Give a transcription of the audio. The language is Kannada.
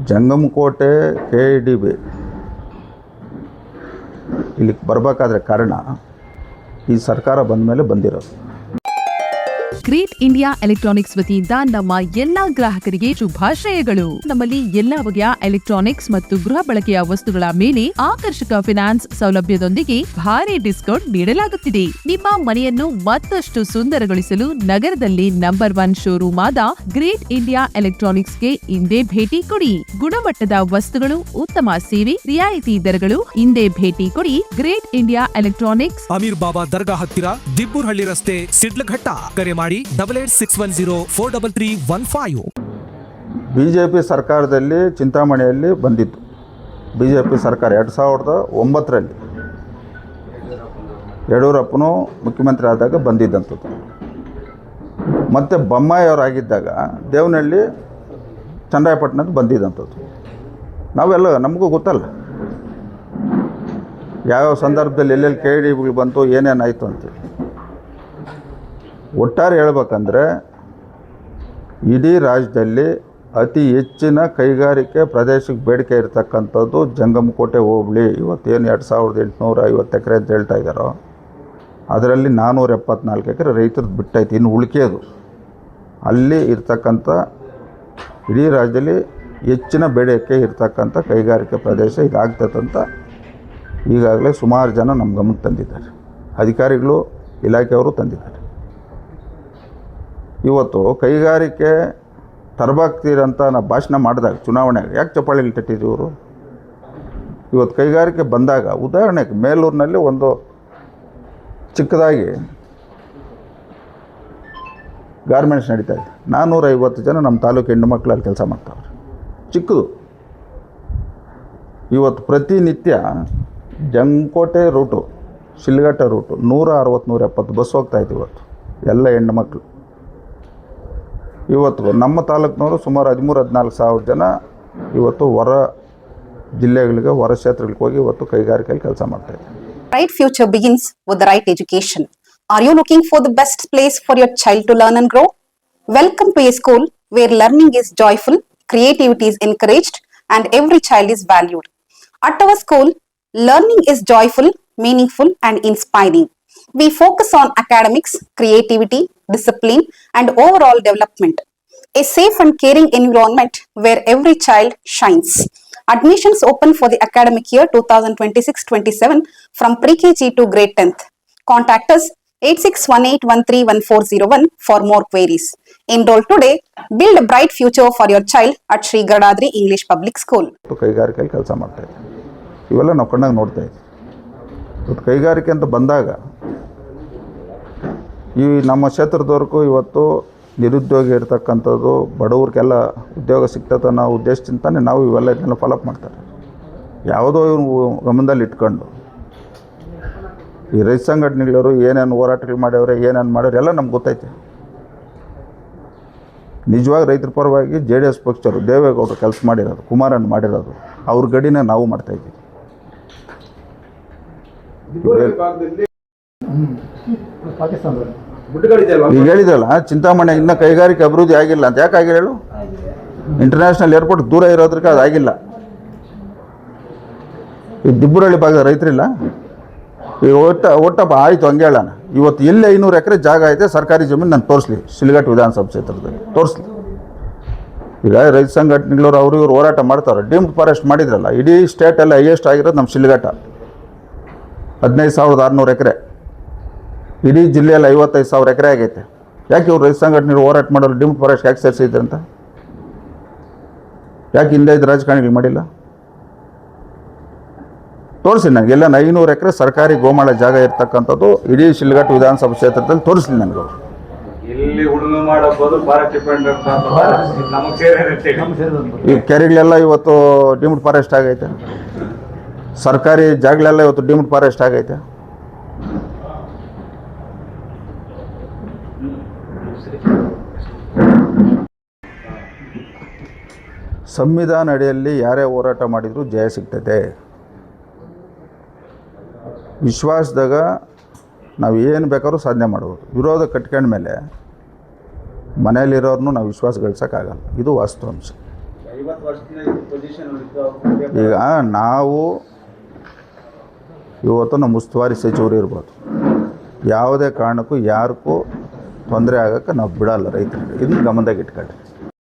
ಜಂಗಮಕೋಟೆ KIDB ಇಲ್ಲಿಗೆ ಬರಬೇಕಾದ್ರೆ ಕಾರಣ ಈ ಸರ್ಕಾರ ಬಂದ ಮೇಲೆ ಬಂದಿರೋದು. ಗ್ರೇಟ್ ಇಂಡಿಯಾ ಎಲೆಕ್ಟ್ರಾನಿಕ್ಸ್ ವತಿಯಿಂದ ನಮ್ಮ ಎಲ್ಲಾ ಗ್ರಾಹಕರಿಗೆ ಶುಭಾಶಯಗಳು. ನಮ್ಮಲ್ಲಿ ಎಲ್ಲಾ ಬಗೆಯ ಎಲೆಕ್ಟ್ರಾನಿಕ್ಸ್ ಮತ್ತು ಗೃಹ ಬಳಕೆಯ ವಸ್ತುಗಳ ಮೇಲೆ ಆಕರ್ಷಕ ಫಿನಾನ್ಸ್ ಸೌಲಭ್ಯದೊಂದಿಗೆ ಭಾರಿ ಡಿಸ್ಕೌಂಟ್ ನೀಡಲಾಗುತ್ತಿದೆ. ನಿಮ್ಮ ಮನೆಯನ್ನು ಮತ್ತಷ್ಟು ಸುಂದರಗೊಳಿಸಲು ನಗರದಲ್ಲಿ ನಂಬರ್ 1 ಶೋರೂಮ್ ಆದ ಗ್ರೇಟ್ ಇಂಡಿಯಾ ಎಲೆಕ್ಟ್ರಾನಿಕ್ಸ್ಗೆ ಇಂದೇ ಭೇಟಿ ಕೊಡಿ. ಗುಣಮಟ್ಟದ ವಸ್ತುಗಳು, ಉತ್ತಮ ಸೇವೆ, ರಿಯಾಯಿತಿ ದರಗಳು. ಇಂದೇ ಭೇಟಿ ಕೊಡಿ ಗ್ರೇಟ್ ಇಂಡಿಯಾ ಎಲೆಕ್ಟ್ರಾನಿಕ್ಸ್, ಅಮೀರ್ ಬಾಬಾ ದರ್ಗಾ ಹತ್ತಿರ, ದಿಬ್ಬೂರ್ಹಳ್ಳಿ ರಸ್ತೆ, ಸಿಡ್ಲಘಟ್ಟ. ಕರೆ ಮಾಡಿ 8861033315. BJP ಸರ್ಕಾರದಲ್ಲಿ ಚಿಂತಾಮಣಿಯಲ್ಲಿ ಬಂದಿತ್ತು. BJP ಸರ್ಕಾರ 2009ರಲ್ಲಿ ಯಡಿಯೂರಪ್ಪನು ಮುಖ್ಯಮಂತ್ರಿ ಆದಾಗ ಬಂದಿದ್ದಂಥದ್ದು. ಮತ್ತು ಬೊಮ್ಮಾಯಿ ಅವರಾಗಿದ್ದಾಗ ದೇವನಹಳ್ಳಿ ಚನ್ನರಾಯಪಟ್ಟಣಕ್ಕೆ ಬಂದಿದ್ದಂಥದ್ದು. ನಾವೆಲ್ಲ ನಮಗೂ ಗೊತ್ತಲ್ಲ ಯಾವ್ಯಾವ ಸಂದರ್ಭದಲ್ಲಿ ಎಲ್ಲೆಲ್ಲಿ KIDBಗಳು ಬಂತು, ಏನೇನಾಯಿತು ಅಂತೇಳಿ. ಒಟ್ಟಾರೆ ಹೇಳ್ಬೇಕಂದ್ರೆ ಇಡೀ ರಾಜ್ಯದಲ್ಲಿ ಅತಿ ಹೆಚ್ಚಿನ ಕೈಗಾರಿಕೆ ಪ್ರದೇಶಕ್ಕೆ ಬೇಡಿಕೆ ಇರತಕ್ಕಂಥದ್ದು ಜಂಗಮಕೋಟೆ ಹೋಬಳಿ. ಇವತ್ತೇನು 2850 ಎಕರೆ ಅಂತ ಹೇಳ್ತಾ ಇದ್ದಾರೋ ಅದರಲ್ಲಿ 474 ಎಕರೆ ರೈತರದ್ದು ಬಿಟ್ಟೈತಿ. ಇನ್ನು ಉಳಿಕೆದು ಅಲ್ಲಿ ಇರ್ತಕ್ಕಂಥ ಇಡೀ ರಾಜ್ಯದಲ್ಲಿ ಹೆಚ್ಚಿನ ಬೇಡಿಕೆ ಇರ್ತಕ್ಕಂಥ ಕೈಗಾರಿಕೆ ಪ್ರದೇಶ ಇದಾಗ್ತದಂತ ಈಗಾಗಲೇ ಸುಮಾರು ಜನ ನಮ್ಮ ಗಮನಕ್ಕೆ ತಂದಿದ್ದಾರೆ. ಅಧಿಕಾರಿಗಳು, ಇಲಾಖೆಯವರು ತಂದಿದ್ದಾರೆ. ಇವತ್ತು ಕೈಗಾರಿಕೆ ತರಬಾಗ್ತೀರಂತ ನಾವು ಭಾಷಣ ಮಾಡಿದಾಗ ಚುನಾವಣೆಗೆ ಯಾಕೆ ಚಪ್ಪಾಳೆಗಳು ತಟ್ಟಿದ್ರು ಇವರು? ಇವತ್ತು ಕೈಗಾರಿಕೆ ಬಂದಾಗ ಉದಾಹರಣೆಗೆ ಮೇಲೂರಿನಲ್ಲಿ ಒಂದು ಚಿಕ್ಕದಾಗಿ ಗಾರ್ಮೆಂಟ್ಸ್ ನಡೀತಾ ಇದೆ. 450 ಜನ ನಮ್ಮ ತಾಲೂಕು ಹೆಣ್ಣು ಮಕ್ಕಳಲ್ಲಿ ಕೆಲಸ ಮಾಡ್ತಾವ್ರೆ. ಚಿಕ್ಕದು. ಇವತ್ತು ಪ್ರತಿನಿತ್ಯ ಜಂಗಮಕೋಟೆ ರೂಟು, ಶಿಲ್ಘಟ್ಟ ರೂಟು 160-170 ಬಸ್ ಹೋಗ್ತಾಯಿತ್ತು. ಇವತ್ತು ಎಲ್ಲ ಹೆಣ್ಣು ಮಕ್ಕಳು. ಇವತ್ತು ನಮ್ಮ ತಾಲೂಕಿನವರು ಸುಮಾರು 13-14 ಸಾವಿರ ಜನ ಇವತ್ತು ಹೊರ ಜಿಲ್ಲೆಗಳಿಗೆ, ಹೊರ ಕ್ಷೇತ್ರಗಳಿಗೆ ಹೋಗಿ ಇವತ್ತು ಕೈಗಾರಿಕೆಯಲ್ಲಿ ಕೆಲಸ ಮಾಡ್ತಾಯಿದ್ದಾರೆ. Bright future begins with the right education. Are you looking for the best place for your child to learn and grow? Welcome to a school where learning is joyful, creativity is encouraged, and every child is valued. At our school, learning is joyful, meaningful, and inspiring. We focus on academics, creativity, discipline, and overall development. A safe and caring environment where every child shines. Admissions open for the academic year 2026-27 from pre-KG to grade 10th. Contact us 8618131401 for more queries. Enroll today. Build a bright future for your child at Sri Gadadri English Public School. ಕೈಗಾರಿಕೆಯಲ್ಲಿ ಕೆಲಸ ಮಾಡ್ತಾ ಇದ್ದೀವಿ. ಇವೆಲ್ಲ ನಾವು ಕಣ್ಣಾಗ ನೋಡ್ತಾ ಇದ್ದೀವಿ. ಇವತ್ತು ಕೈಗಾರಿಕೆ ಅಂತ ಬಂದಾಗ ಈ ನಮ್ಮ ಕ್ಷೇತ್ರದವ್ರಿಗೂ ಇವತ್ತು ನಿರುದ್ಯೋಗ ಇರ್ತಕ್ಕಂಥದ್ದು, ಬಡವ್ರಿಗೆಲ್ಲ ಉದ್ಯೋಗ ಸಿಗ್ತದೆ ಅನ್ನೋ ಉದ್ದೇಶದಿಂದಾನೆ ನಾವು ಇವೆಲ್ಲ ಇದನ್ನೆಲ್ಲ ಫಾಲೋಅಪ್ ಮಾಡ್ತಾರೆ. ಯಾವುದೋ ಇವ್ರು ಗಮನದಲ್ಲಿ ಇಟ್ಕೊಂಡು ಈ ರೈತ ಸಂಘಟನೆಗಳವರು ಏನೇನು ಹೋರಾಟಗಳು ಮಾಡ್ಯವ್ರೆ, ಏನೇನು ಮಾಡ್ಯವ್ರೆ ಎಲ್ಲ ನಮ್ಗೆ ಗೊತ್ತೈತೆ. ನಿಜವಾಗಿ ರೈತರ ಪರವಾಗಿ JDS ಪಕ್ಷರು ದೇವೇಗೌಡರು ಕೆಲಸ ಮಾಡಿರೋದು, ಕುಮಾರಣ್ಣ ಮಾಡಿರೋದು, ಅವ್ರ ಗಡಿನೇ ನಾವು ಮಾಡ್ತಾಯಿದ್ದೀವಿ. ಈಗ ಹೇಳಿದ್ರಲ್ಲ ಚಿಂತಾಮಣಿ ಇನ್ನೂ ಕೈಗಾರಿಕೆ ಅಭಿವೃದ್ಧಿ ಆಗಿಲ್ಲ ಅಂತ. ಯಾಕೆ ಆಗಿಲ್ಲ ಹೇಳು? ಇಂಟರ್ನ್ಯಾಷನಲ್ ಏರ್ಪೋರ್ಟ್ ದೂರ ಇರೋದ್ರಿಗೆ ಅದು ಆಗಿಲ್ಲ. ಈ ದಿಬ್ಬೂರಹಳ್ಳಿ ಭಾಗದ ರೈತರಿಲ್ಲ. ಈಗ ಒಟ್ಟಪ್ಪ ಆಯಿತು ಹಂಗೆ ಹೇಳೋಣ. ಇವತ್ತು ಎಲ್ಲಿ 500 ಎಕರೆ ಜಾಗ ಐತೆ ಸರ್ಕಾರಿ ಜಮೀನು ನಾನು ತೋರಿಸ್ಲಿ, ಶಿಲ್ಘಟ್ಟ ವಿಧಾನಸಭಾ ಕ್ಷೇತ್ರದಲ್ಲಿ ತೋರಿಸ್ಲಿ. ಈಗ ರೈತ ಸಂಘಟನೆಗಳವರು ಅವರು ಇವರು ಹೋರಾಟ ಮಾಡ್ತಾರೆ. ಡೀಮ್ಡ್ ಫಾರೆಸ್ಟ್ ಮಾಡಿದ್ರಲ್ಲ, ಇಡೀ ಸ್ಟೇಟಲ್ಲಿ ಹೈಯೆಸ್ಟ್ ಆಗಿರೋದು ನಮ್ಮ ಶಿಲ್ಘಟ್ಟ, 15,600 ಎಕರೆ. ಇಡೀ ಜಿಲ್ಲೆಯಲ್ಲಿ 55,000 ಎಕರೆ ಆಗೈತೆ. ಯಾಕೆ ಇವ್ರು ರೈತ ಸಂಘಟನೆಗಳು ಹೋರಾಟ ಮಾಡೋರು ಡೀಮ್ಡ್ ಫಾರೆಸ್ಟ್ ಯಾಕೆ ಸೇರಿಸಿದ್ರೆ ಅಂತ? ಯಾಕೆ ಹಿಂದೆ ಇದ್ದ ರಾಜಕಾರಣಿಗಳು ಮಾಡಿಲ್ಲ? ತೋರಿಸಿ ನನಗೆ. ಎಲ್ಲ 500 ಎಕರೆ ಸರ್ಕಾರಿ ಗೋಮಾಳ ಜಾಗ ಇರ್ತಕ್ಕಂಥದ್ದು ಇಡೀ ಶಿಲ್ಘಟ್ಟ ವಿಧಾನಸಭಾ ಕ್ಷೇತ್ರದಲ್ಲಿ ತೋರಿಸ್ಲಿ ನನಗೆ. ಈ ಕೆರೆಗಳೆಲ್ಲ ಇವತ್ತು ಡೀಮ್ಡ್ ಫಾರೆಸ್ಟ್ ಆಗೈತೆ. ಸರ್ಕಾರಿ ಜಾಗಗಳೆಲ್ಲ ಇವತ್ತು ಡೀಮ್ಡ್ ಫಾರೆಸ್ಟ್ ಆಗೈತೆ. ಸಂವಿಧಾನ ಅಡಿಯಲ್ಲಿ ಯಾರೇ ಹೋರಾಟ ಮಾಡಿದರೂ ಜಯ ಸಿಗ್ತದೆ. ವಿಶ್ವಾಸದಾಗ ನಾವು ಏನು ಬೇಕಾದ್ರೂ ಸಾಧನೆ ಮಾಡ್ಬೋದು. ವಿರೋಧ ಕಟ್ಕೊಂಡ ಮೇಲೆ ಮನೆಯಲ್ಲಿರೋರನ್ನು ನಾವು ವಿಶ್ವಾಸ ಗಳಿಸೋಕ್ಕಾಗಲ್ಲ. ಇದು ವಾಸ್ತವಾಂಶ. ಈಗ ನಾವು ಇವತ್ತು ನಮ್ಮ ಉಸ್ತುವಾರಿ ಸಚಿವರು ಇರ್ಬೋದು, ಯಾವುದೇ ಕಾರಣಕ್ಕೂ ಯಾರಿಗೂ ತೊಂದರೆ ಆಗೋಕ್ಕೆ ನಾವು ಬಿಡಲ್ಲ ರೈತರಿಗೆ. ಇದನ್ನು ಗಮನದಾಗ ಇಟ್ಕೊಳ್ಳಿ.